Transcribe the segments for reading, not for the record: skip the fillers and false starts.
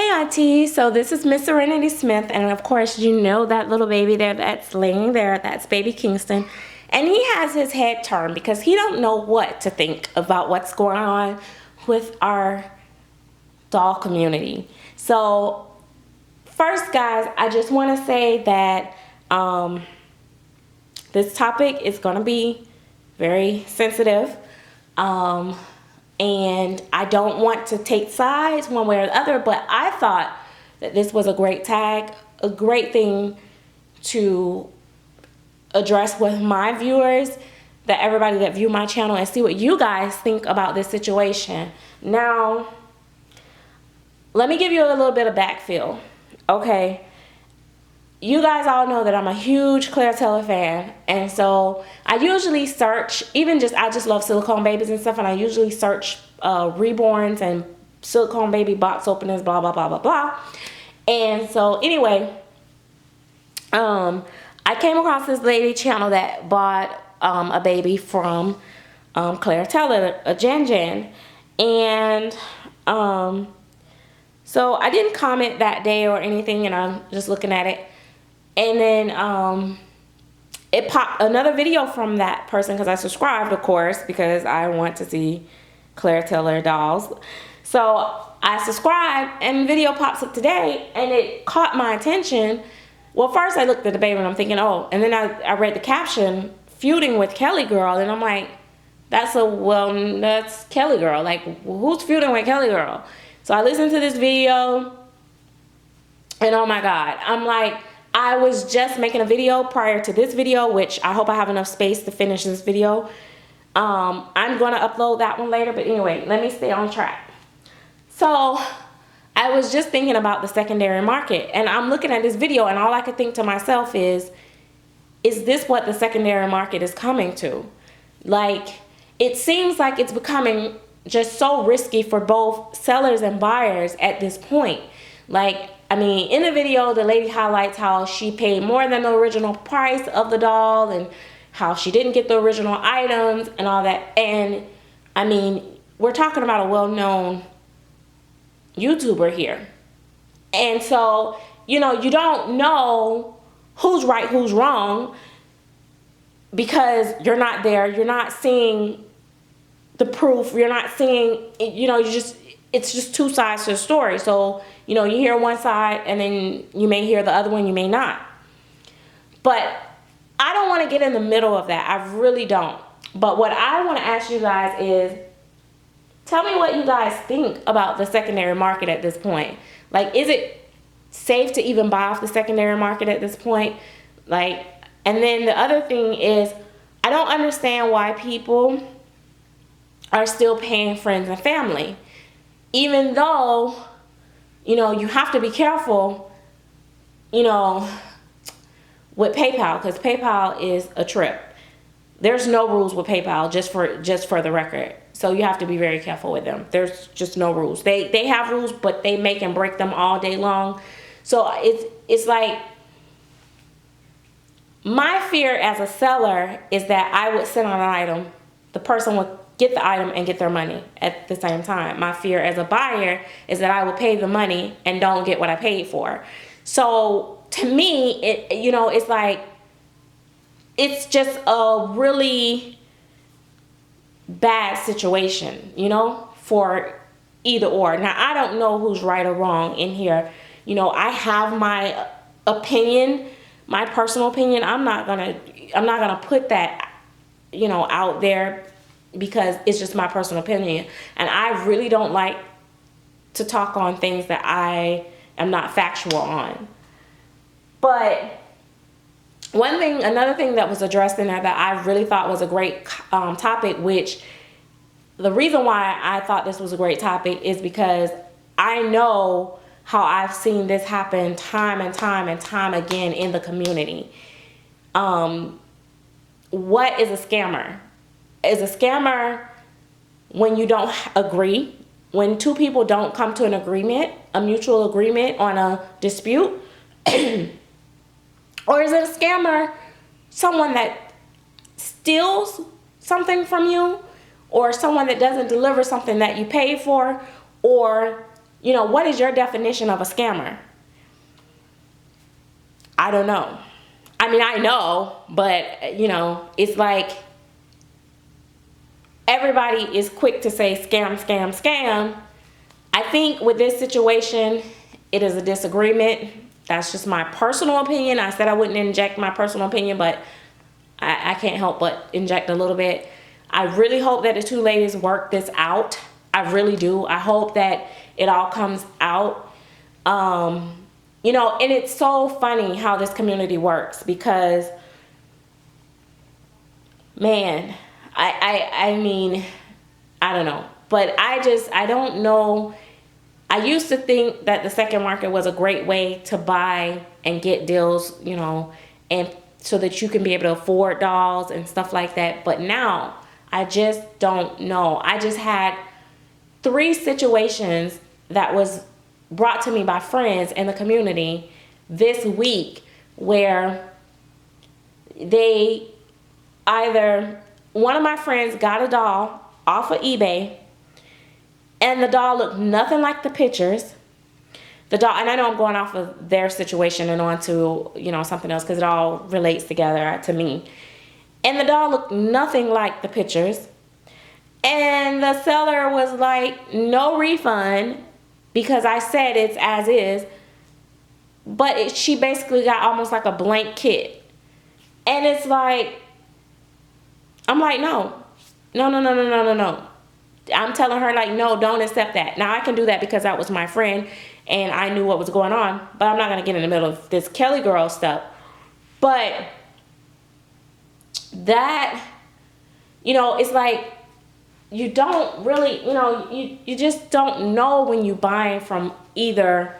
Hey Auntie, so this is MsSerenity Smith, and of course you know that little baby there that's laying there, that's baby Kingston, and he has his head turned because he don't know what to think about what's going on with our doll community. So first guys, I just want to say that this topic is going to be very sensitive. And I don't want to take sides one way or the other, but I thought that this was a great tag, a great thing to address with my viewers, that everybody that view my channel, and see what you guys think about this situation. Now, let me give you a little bit of backfill, okay? You guys all know that I'm a huge Claire Taylor fan, and so I usually search, I just love silicone babies and stuff, and I usually search reborns and silicone baby box openers, blah, blah, blah, blah, blah. And so anyway, I came across this lady channel that bought a baby from Claire Taylor, a Jan Jan, and so I didn't comment that day or anything, and I'm just looking at it. And then it popped another video from that person because I subscribed, of course, because I want to see Claire Taylor dolls. So I subscribed, and the video pops up today, and it caught my attention. Well, first I looked at the baby, and I'm thinking, oh, and then I read the caption, feuding with Kelliegirl, and I'm like, that's Kelliegirl. Like, who's feuding with Kelliegirl? So I listened to this video, and oh my God, I'm like, I was just making a video prior to this video, which I hope I have enough space to finish this video. I'm going to upload that one later, but anyway, let me stay on track. So I was just thinking about the secondary market, and I'm looking at this video, and all I could think to myself is this what the secondary market is coming to? Like, it seems like it's becoming just so risky for both sellers and buyers at this point. Like, I mean, in the video, the lady highlights how she paid more than the original price of the doll and how she didn't get the original items and all that. And, I mean, we're talking about a well-known YouTuber here. And so, you know, you don't know who's right, who's wrong, because you're not there. You're not seeing the proof. You're not seeing, you know, it's just two sides to the story. So, you know, you hear one side, and then you may hear the other one, you may not. But I don't want to get in the middle of that. I really don't. But what I want to ask you guys is, tell me what you guys think about the secondary market at this point. Like, is it safe to even buy off the secondary market at this point? Like, and then the other thing is, I don't understand why people are still paying friends and family, even though, you know, you have to be careful, you know, with PayPal, because PayPal is a trip. There's no rules with PayPal, just for the record. So you have to be very careful with them. There's just no rules. They have rules, but they make and break them all day long. So it's like, my fear as a seller is that I would send on an item, the person would get the item and get their money at the same time. My fear as a buyer is that I will pay the money and don't get what I paid for. So to me, you know, it's like, it's just a really bad situation, you know, for either or. Now, I don't know who's right or wrong in here. You know, I have my opinion, my personal opinion. I'm not gonna put that, you know, out there, because it's just my personal opinion, and I really don't like to talk on things that I am not factual on. But another thing that was addressed in there that I really thought was a great topic, which the reason why I thought this was a great topic is because I know how I've seen this happen time and time and time again in the community. What is a scammer? Is a scammer when you don't agree, when two people don't come to an agreement, a mutual agreement on a dispute? Or is it a scammer someone that steals something from you, or someone that doesn't deliver something that you paid for, or You know, what is your definition of a scammer? I don't know. I mean, I know, but you know, it's like everybody is quick to say scam, scam, scam. I think with this situation, it is a disagreement. That's just my personal opinion. I said I wouldn't inject my personal opinion, but I can't help but inject a little bit. I really hope that the two ladies work this out. I really do. I hope that it all comes out. You know, and it's so funny how this community works because, man, I mean, I don't know. But I don't know. I used to think that the second market was a great way to buy and get deals, you know, and so that you can be able to afford dolls and stuff like that. But now, I just don't know. I just had 3 situations that was brought to me by friends in the community this week where they either, one of my friends got a doll off of eBay and the doll looked nothing like the pictures. The doll, and I know I'm going off of their situation and on to, you know, something else because it all relates together to me. And the doll looked nothing like the pictures. And the seller was like, no refund, because I said it's as is. But she basically got almost like a blank kit. And it's like, I'm like, no. I'm telling her like, no, don't accept that. Now I can do that because that was my friend and I knew what was going on. But I'm not going to get in the middle of this Kelliegirl stuff. But that, you know, it's like, you don't really, you know, you just don't know when you buy from either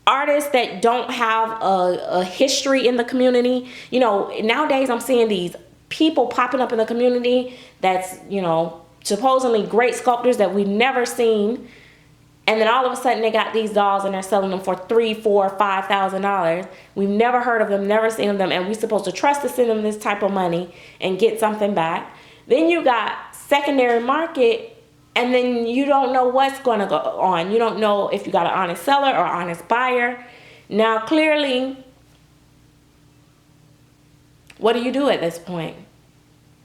artists that don't have a history in the community. You know, nowadays I'm seeing these people popping up in the community that's, you know, supposedly great sculptors that we've never seen. And then all of a sudden they got these dolls and they're selling them for $3,000, $4,000, $5,000. We've never heard of them, never seen them, and we're supposed to trust to send them this type of money and get something back. Then you got secondary market, and then you don't know what's going to go on. You don't know if you got an honest seller or honest buyer. Now, clearly, what do you do at this point?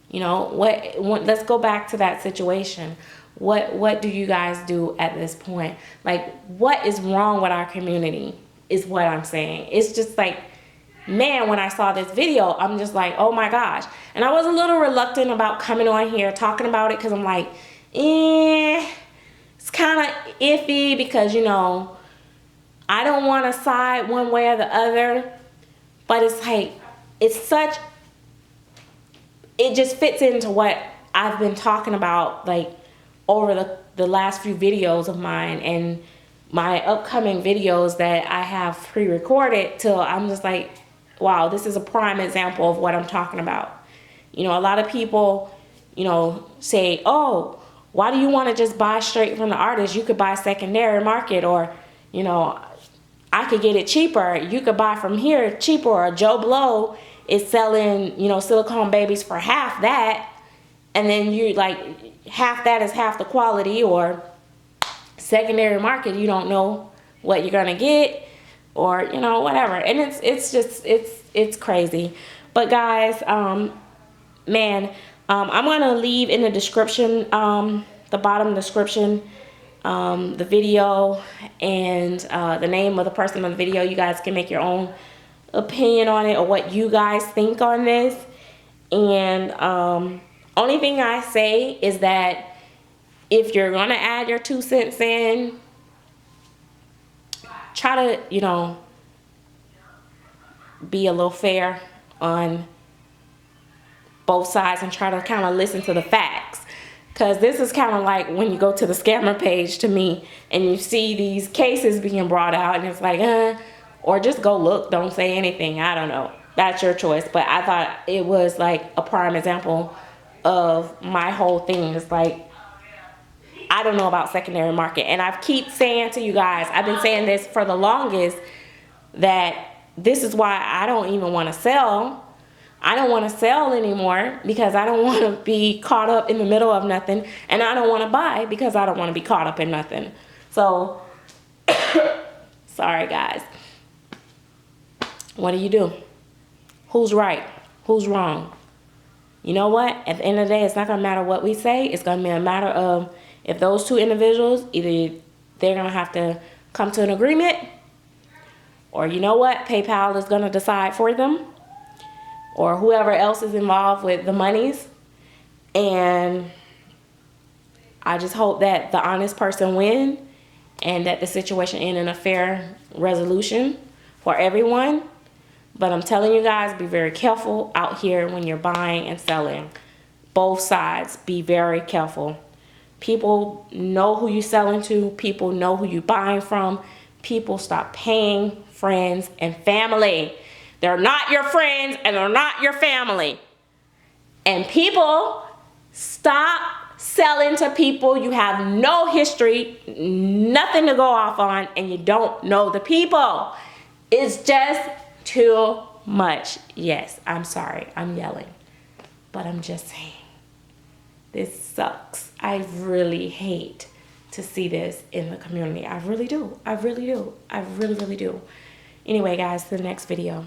You know, let's go back to that situation. What do you guys do at this point? Like, what is wrong with our community is what I'm saying. It's just like, man, when I saw this video, I'm just like, oh my gosh. And I was a little reluctant about coming on here talking about it because I'm like, it's kind of iffy because, you know, I don't want to side one way or the other. But it's like, it just fits into what I've been talking about, like, over the last few videos of mine and my upcoming videos that I have pre-recorded, till I'm just like, wow, this is a prime example of what I'm talking about. You know, a lot of people, you know, say, oh, why do you want to just buy straight from the artist? You could buy secondary market, or, you know, I could get it cheaper. You could buy from here cheaper, or Joe Blow is selling, you know, silicone babies for half that. And then you like, half that is half the quality, or secondary market, you don't know what you're gonna get, or, you know, whatever. And it's just it's crazy. But guys, man, I'm gonna leave in the description, the bottom description, the video and the name of the person on the video. You guys can make your own opinion on it, or what you guys think on this. And only thing I say is that if you're gonna add your 2 cents in, try to, you know, be a little fair on both sides and try to kind of listen to the facts. Because this is kind of like when you go to the scammer page to me and you see these cases being brought out and it's like, or just go look, don't say anything. I don't know. That's your choice. But I thought it was like a prime example of my whole thing. It's like, I don't know about secondary market. And I keep saying to you guys, I've been saying this for the longest, that this is why I don't even want to sell. I don't want to sell anymore because I don't want to be caught up in the middle of nothing. And I don't want to buy because I don't want to be caught up in nothing. So, sorry guys. What do? Who's right? Who's wrong? You know what? At the end of the day, it's not going to matter what we say. It's going to be a matter of if those two individuals, either they're going to have to come to an agreement, or you know what? PayPal is going to decide for them, or whoever else is involved with the monies. And I just hope that the honest person win and that the situation end in a fair resolution for everyone. But I'm telling you guys, be very careful out here when you're buying and selling. Both sides, be very careful. People know who you're selling to. People know who you're buying from. People stop paying friends and family. They're not your friends and they're not your family. And people, stop selling to people you have no history, nothing to go off on, and you don't know the people. It's just too much. Yes, I'm sorry, I'm yelling, but I'm just saying, this sucks. I really hate to see this in the community. I really do. I really do. I really, really do. Anyway, guys, the next video.